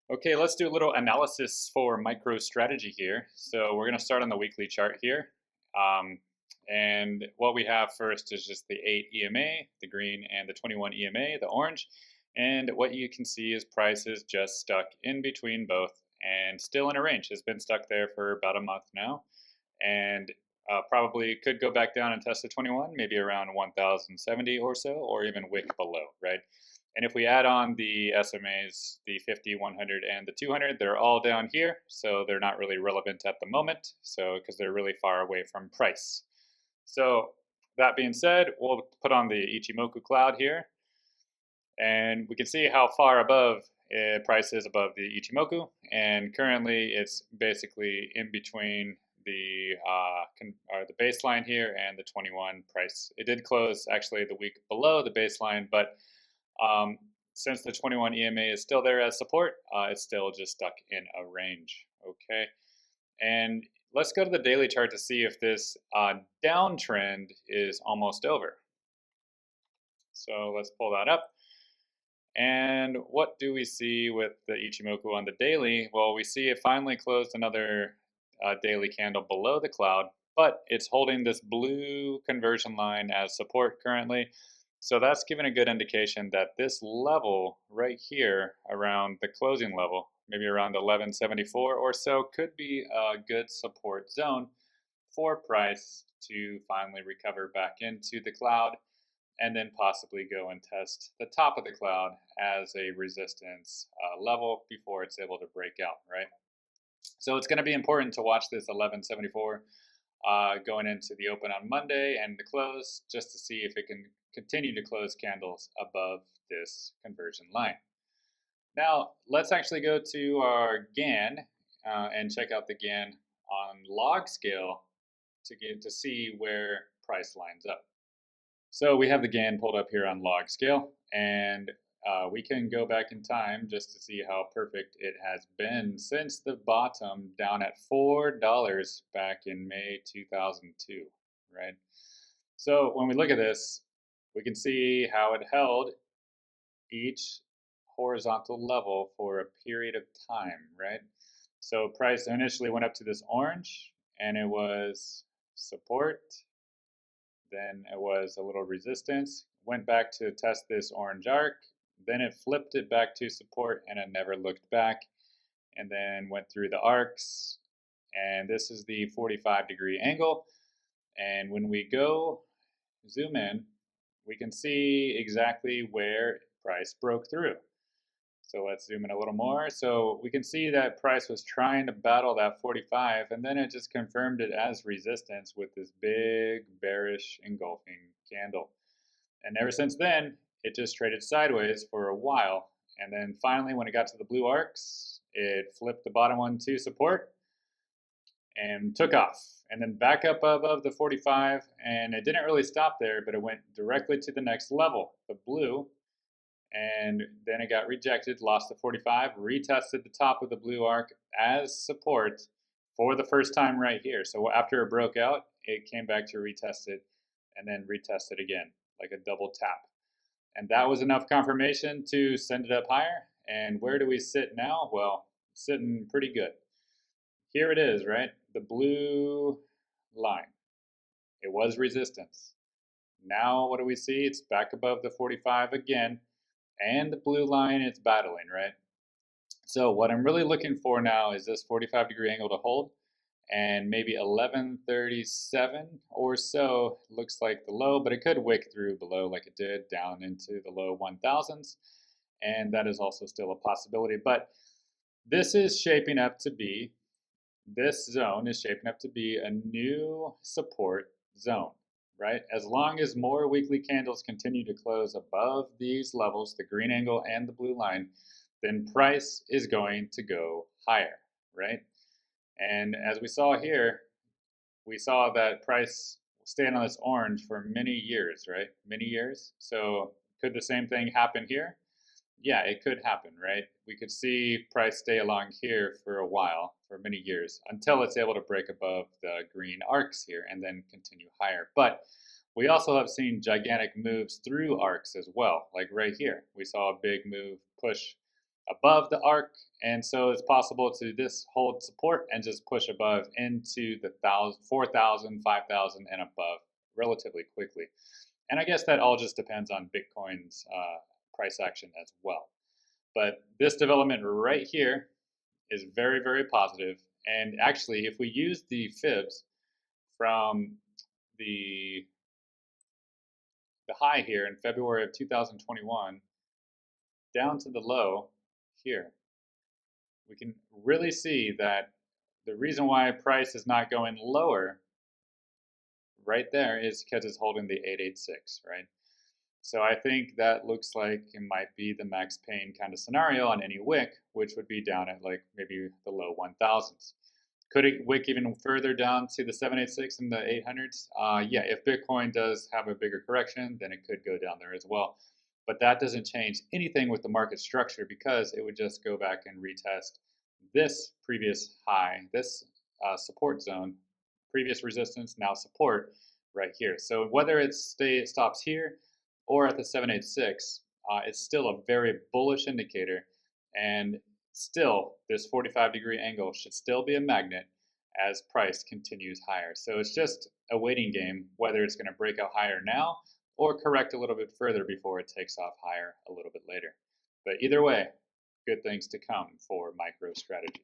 Okay, let's do a little analysis for MicroStrategy here. So we're going to start on the weekly chart here. Um, and what we have first is just the 8 EMA, the green, and the 21 EMA, the orange. And what you can see is price is just stuck in between both and still in a range. Has been stuck there for about a month now. And probably could go back down and test the 21, maybe around 1070 or so, or even wick below, right? And if we add on the SMAs, the 50, 100, and the 200, they're all down here, so they're not really relevant at the moment, so because they're really far away from price. So that being said, we'll put on the Ichimoku cloud here, and we can see how far above price is above the Ichimoku, and currently it's basically in between the baseline here and the 21 price. It did close actually the week below the baseline, but um, since the 21 EMA is still there as support, it's still just stuck in a range. Okay, and let's go to the daily chart to see if this downtrend is almost over. So let's pull that up. And what do we see with the Ichimoku on the daily? Well, we see it finally closed another daily candle below the cloud, but it's holding this blue conversion line as support currently. So that's giving a good indication that this level right here around the closing level, maybe around 1174 or so, could be a good support zone for price to finally recover back into the cloud and then possibly go and test the top of the cloud as a resistance level before it's able to break out, right? So it's going to be important to watch this 1174 going into the open on Monday and the close, just to see if it can continue to close candles above this conversion line. Now, let's actually go to our GAN and check out the GAN on log scale to see where price lines up. So we have the GAN pulled up here on log scale, and we can go back in time just to see how perfect it has been since the bottom down at $4 back in May 2002, right? So when we look at this, we can see how it held each horizontal level for a period of time, right? So price initially went up to this orange, and it was support, then it was a little resistance, went back to test this orange arc, then it flipped it back to support and it never looked back, and then went through the arcs, and this is the 45-degree angle. And when we go zoom in, we can see exactly where price broke through. So let's zoom in a little more. So we can see that price was trying to battle that 45, and then it just confirmed it as resistance with this big bearish engulfing candle. And ever since then, it just traded sideways for a while. And then finally, when it got to the blue arcs, it flipped the bottom one to support and took off. And then back up above the 45, and it didn't really stop there, but it went directly to the next level, the blue, and then it got rejected, lost the 45, retested the top of the blue arc as support for the first time right here. So after it broke out, it came back to retest it and then retest it again, like a double tap. And that was enough confirmation to send it up higher. And where do we sit now? Well, sitting pretty good. Here it is, right? The blue line. It was resistance. Now what do we see? It's back above the 45 again. And the blue line is battling, right? So what I'm really looking for now is this 45-degree angle to hold, and maybe 1137 or so looks like the low, but it could wick through below like it did down into the low 1000s, and that is also still a possibility. But this is shaping up to be, this zone is shaping up to be a new support zone, right? As long as more weekly candles continue to close above these levels, the green angle and the blue line, then price is going to go higher, right? And as we saw here, we saw that price stayed on this orange for many years, right? Many years. So could the same thing happen here? Yeah, it could happen, right? We could see price stay along here for a while, for many years, until it's able to break above the green arcs here and then continue higher. But we also have seen gigantic moves through arcs as well, like right here. We saw a big move push above the arc, and so it's possible to this hold support and just push above into the 4,000, 5,000, and above relatively quickly. And I guess that all just depends on Bitcoin's price action as well. But this development right here is very, very positive. And actually, if we use the fibs from the high here in February of 2021 down to the low here, we can really see that the reason why price is not going lower right there is because it's holding the 886, right? So I think that looks like it might be the max pain kind of scenario on any wick, which would be down at like maybe the low 1000s. Could it wick even further down to the 786 and the 800s? Yeah, if Bitcoin does have a bigger correction, then it could go down there as well. But that doesn't change anything with the market structure because it would just go back and retest this previous high, this support zone, previous resistance, now support right here. So whether it stops here or at the 786, it's still a very bullish indicator, and still this 45-degree angle should still be a magnet as price continues higher. So it's just a waiting game whether it's going to break out higher now or correct a little bit further before it takes off higher a little bit later. But either way, good things to come for MicroStrategy.